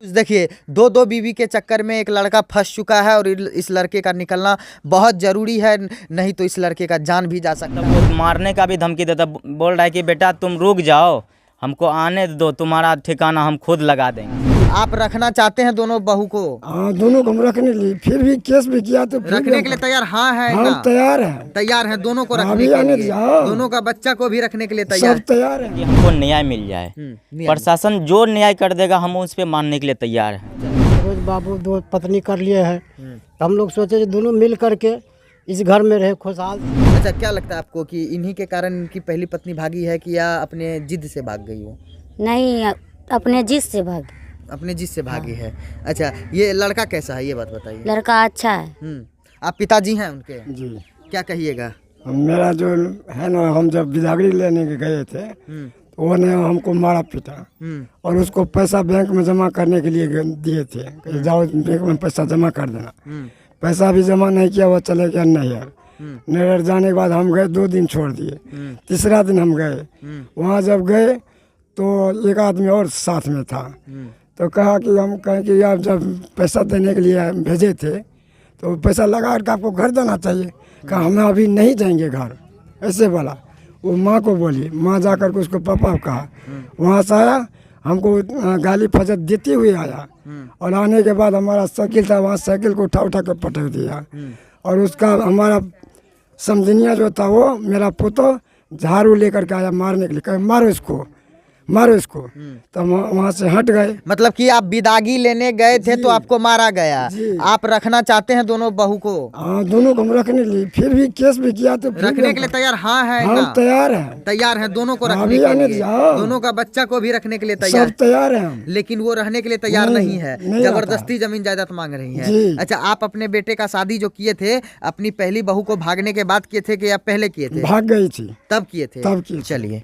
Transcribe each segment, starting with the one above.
देखिए, दो दो बीवी के चक्कर में एक लड़का फंस चुका है और इस लड़के का निकलना बहुत ज़रूरी है, नहीं तो इस लड़के का जान भी जा सकता है। वो मारने का भी धमकी देता, बोल रहा है कि बेटा तुम रुक जाओ, हमको आने दो, तुम्हारा ठिकाना हम खुद लगा देंगे। आप रखना चाहते हैं दोनों बहू को? हाँ, दोनों को हम रखने लिए, फिर भी केस भी किया तो फिर रखने के लिए तैयार? हाँ है हम ना? तैयार हैं। तैयार है दोनों को रखने अभी के आने लिए, दिया। दोनों का बच्चा को भी रखने के लिए तैयार। सब तैयार है कि हमको न्याय मिल जाए, न्याय। प्रशासन जो न्याय कर देगा हम उस पर मानने के लिए तैयार हैं। रोज बाबू दो पत्नी कर लिए हैं, हम लोग सोचे दोनों मिल करके इस घर में रहे खुशहाल। अच्छा, क्या लगता है आपको कि इन्हीं के कारण इनकी पहली पत्नी भागी है कि या अपने जिद से भाग गई हो? नहीं, अपने जिद से भाग। अपने जिद से भागी है। अच्छा, ये लड़का कैसा है ये बात बताइए। लड़का अच्छा है। आप पिताजी हैं उनके? जी। क्या कहिएगा? मेरा जो है ना, हम जब बिदागरी लेने के गए थे तो वो ने हमको मारा पीटा और उसको पैसा बैंक में जमा करने के लिए दिए थे कि जाओ बैंक में पैसा जमा कर देना। पैसा भी जमा नहीं किया, वो चले गया नहर। नहर जाने के बाद हम गए, 2 दिन छोड़ दिए। तीसरा दिन हम गए, वहाँ जब गए तो एक आदमी और साथ में था, तो कहा कि हम कहें कि आप जब पैसा देने के लिए भेजे थे तो पैसा लगा कर आपको घर देना चाहिए। कहा हमें अभी नहीं जाएंगे घर, ऐसे बोला। वो माँ को बोली, माँ जाकर के उसको पापा को कहा। वहाँ से आया, हमको गाली फजत देते हुए आया और आने के बाद हमारा साइकिल था, वहाँ साइकिल को उठा उठा कर पटक दिया। और उसका हमारा समझनिया जो था वो मेरा पुतो झाड़ू लेकर के आया मारने के लिए, कहे मारो इसको, मारो इसको। तो हम वहाँ से हट गए। मतलब कि आप बिदागी लेने गए थे तो आपको मारा गया। आप रखना चाहते हैं दोनों बहू को? हाँ, दोनों को हम रखने लिए, फिर भी केस भी किया तो रखने के लिए तैयार? हाँ है हम ना? तैयार हैं। तैयार है दोनों को रखने अभी के आने लिए, दिया। दोनों का बच्चा को भी रखने के लिए तैयार। सब तैयार हैं हम। लेकिन वो रहने के लिए तैयार नहीं है, नहीं जबरदस्ती जमीन जायदाद मांग रही है। जी। अच्छा, आप अपने बेटे का शादी जो किए थे अपनी पहली बहू को भागने के बाद किए थे कि आप पहले किए थे? भाग गई थी तब किए थे? तब किए थे। चलिए,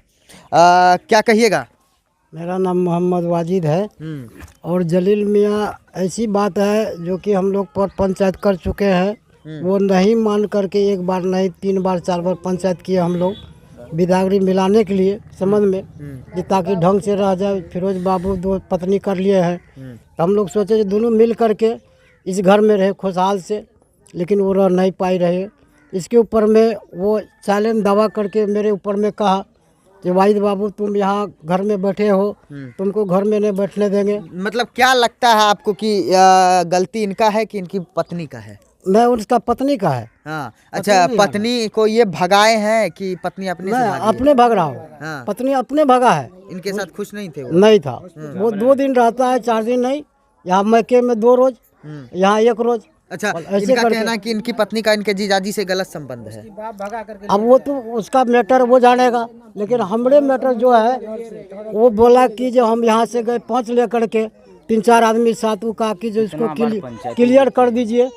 क्या कहिएगा? मेरा नाम मोहम्मद वाजिद है और जलील मियाँ ऐसी बात है जो कि हम लोग पर पंचायत कर चुके हैं। वो नहीं मान करके एक बार नहीं 3 बार 4 बार पंचायत किए हम लोग बिदागरी मिलाने के लिए समझ में, कि ताकि ढंग से रह जाए। फिरोज बाबू 2 पत्नी कर लिए हैं, तो हम लोग सोचे दोनों मिल करके इस घर में रहे खुशहाल से, लेकिन वो रह नहीं पाई रहे। इसके ऊपर में वो चैलेंज दावा करके मेरे ऊपर में कहा कि वाहिद बाबू तुम यहाँ घर में बैठे हो, तुमको घर में नहीं बैठने देंगे। मतलब क्या लगता है आपको कि गलती इनका है कि इनकी पत्नी का है? मैं उसका पत्नी का है। हाँ। अच्छा, पत्नी को ये भगाए हैं कि पत्नी अपने से मैं भागी है? अपने भाग रहा हूँ। हाँ। पत्नी अपने भागा है। इनके साथ खुश नहीं थे वो? नहीं था वो 2 दिन रहता है, 4 दिन नहीं। यहाँ मैके में 2 रोज, यहाँ 1 रोज। अच्छा, ऐसे इनका करके- कहना है कि इनकी पत्नी का इनके जीजाजी से गलत संबंध है। अब वो तो उसका मैटर वो जानेगा, लेकिन हमरे मैटर जो है वो बोला कि जो हम यहाँ से गए 5 लेकर के 3-4 आदमी साथ, वो कहा कि जो इसको क्लियर कर दीजिए।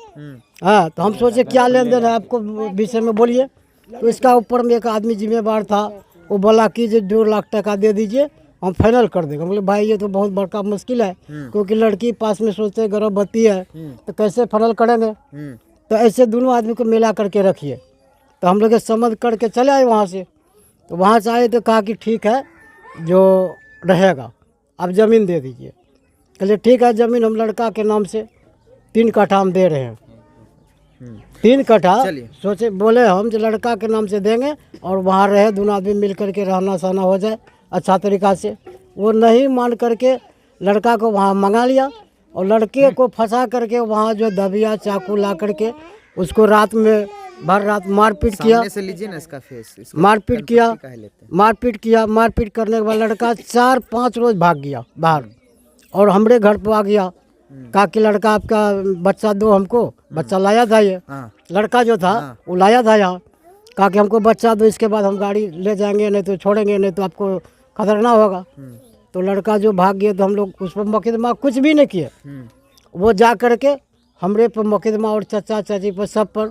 हाँ, तो हम सोचे क्या लेन देन है आपको विषय में बोलिए। तो इसका ऊपर में एक आदमी जिम्मेवार था, वो बोला कि जो 2 लाख टका दे दीजिए, हम फाइनल कर देंगे। बोले भाई ये तो बहुत बड़का मुश्किल है, क्योंकि लड़की पास में सोचते गर्भवती है, तो कैसे फाइनल करेंगे। तो ऐसे दोनों आदमी को मिला करके रखिए। तो हम लोग समझ करके चले आए वहाँ से। तो वहाँ से आए तो कहा कि ठीक है जो रहेगा आप ज़मीन दे दीजिए। चलिए ठीक है, ज़मीन हम लड़का के नाम से 3 कट्ठा हम दे रहे हैं। 3 कट्ठा सोचे, बोले हम जो लड़का के नाम से देंगे और वहाँ रहे, दोनों आदमी मिल करके रहना सहना हो जाए अच्छा तरीक़ा से। वो नहीं मान करके लड़का को वहाँ मंगा लिया और लड़के को फंसा करके वहाँ जो दबिया चाकू ला करके उसको रात में भर रात मारपीट किया। सामने से लीजिए ना इसका फेस। मारपीट किया, मारपीट करने के बाद लड़का 4-5 रोज भाग गया बाहर और हमरे घर पे आ गया। कहा कि लड़का आपका बच्चा दो हमको, बच्चा लाया था ये लड़का जो था वो लाया था यहाँ। कहा कि हमको बच्चा दो, इसके बाद हम गाड़ी ले जाएंगे, नहीं तो छोड़ेंगे, नहीं तो आपको खतरनाक होगा। तो लड़का जो भाग गया, तो हम लोग उस पर मुकदमा कुछ भी नहीं किए। वो जा करके हमरे पर मुकदमा और चाचा चाची पर सब पर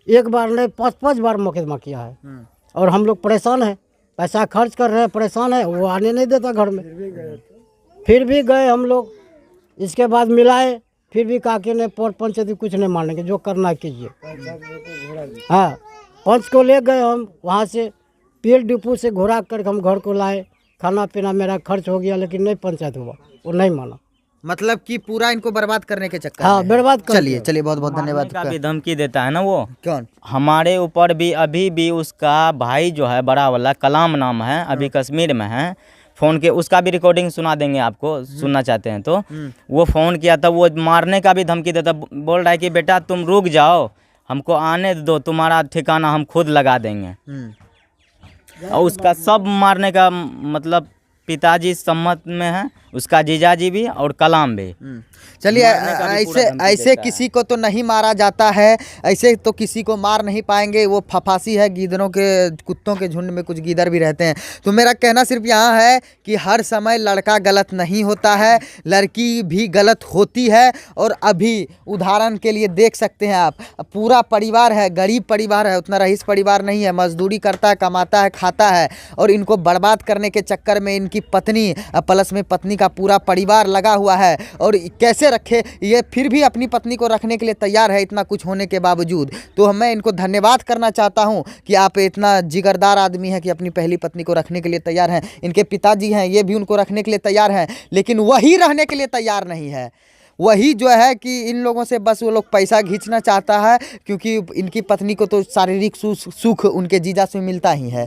1 बार नहीं 5-5 बार मुकदमा किया है। और हम लोग परेशान हैं, पैसा खर्च कर रहे हैं, परेशान है, वो आने नहीं देता घर में। फिर भी गए हम लोग, इसके बाद मिलाए, फिर भी कहा कि नहीं पंचायत कुछ नहीं मानेंगे, जो करना है कीजिए। हाँ, पंच को ले गए हम वहाँ से, पीएल डिपो से घुरा कर हम घर को लाए। खाना पीना मेरा खर्च हो गया, लेकिन नहीं पंचायत हुआ, वो नहीं माना। मतलब कि पूरा इनको बर्बाद करने के चक्कर हाँ में। बर्बाद कर चलिए चलिए, बहुत बहुत मारने धन्यवाद। का भी धमकी देता है ना वो। कौन? हमारे ऊपर भी अभी भी उसका भाई जो है बड़ा वाला, कलाम नाम है, अभी कश्मीर में है। फ़ोन के उसका भी रिकॉर्डिंग सुना देंगे आपको, सुनना चाहते हैं तो। वो फ़ोन किया था, वो मारने का भी धमकी देता, बोल रहा है कि बेटा तुम रुक जाओ, हमको आने दो, तुम्हारा ठिकाना हम खुद लगा देंगे। और उसका सब मारने का मतलब पिताजी सम्मत में है, उसका जीजाजी भी और कलाम भी। चलिए, मारने का भी पूरा ऐसे धमकी ऐसे देता है। किसी को तो नहीं मारा जाता है, ऐसे तो किसी को मार नहीं पाएंगे। वो फफासी है, गीदड़ों के, कुत्तों के झुंड में कुछ गीदड़ भी रहते हैं। तो मेरा कहना सिर्फ यहाँ है कि हर समय लड़का गलत नहीं होता है, लड़की भी गलत होती है। और अभी उदाहरण के लिए देख सकते हैं आप, पूरा परिवार है, गरीब परिवार है, उतना रईस परिवार नहीं है, मजदूरी करता है, कमाता है, खाता है, और इनको बर्बाद करने के चक्कर में इनकी पत्नी प्लस में पत्नी का पूरा परिवार लगा हुआ है। और कैसे रखे ये, फिर भी अपनी पत्नी को रखने के लिए तैयार है, इतना कुछ होने के बावजूद। तो मैं इनको धन्यवाद करना चाहता हूं कि आप इतना जिगरदार आदमी हैं कि अपनी पहली पत्नी को रखने के लिए तैयार हैं। इनके पिताजी हैं, ये भी उनको रखने के लिए तैयार हैं, लेकिन वही रहने के लिए तैयार नहीं है। वही जो है कि इन लोगों से बस वो लोग पैसा खींचना चाहता है, क्योंकि इनकी पत्नी को तो शारीरिक सुख उनके जीजा से मिलता ही है।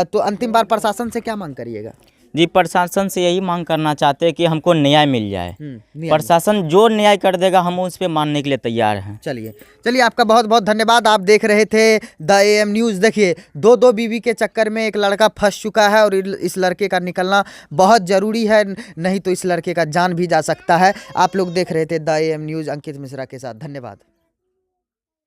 तो अंतिम बार प्रशासन से क्या मांग करिएगा? जी, प्रशासन से यही मांग करना चाहते हैं कि हमको न्याय मिल जाए। न्याय। प्रशासन जो न्याय कर देगा हम उस पर मानने के लिए तैयार हैं। चलिए चलिए, आपका बहुत बहुत धन्यवाद। आप देख रहे थे द AM न्यूज़। देखिए, दो बीवी के चक्कर में एक लड़का फंस चुका है और इस लड़के का निकलना बहुत ज़रूरी है, नहीं तो इस लड़के का जान भी जा सकता है। आप लोग देख रहे थे द AM न्यूज़, अंकित मिश्रा के साथ। धन्यवाद।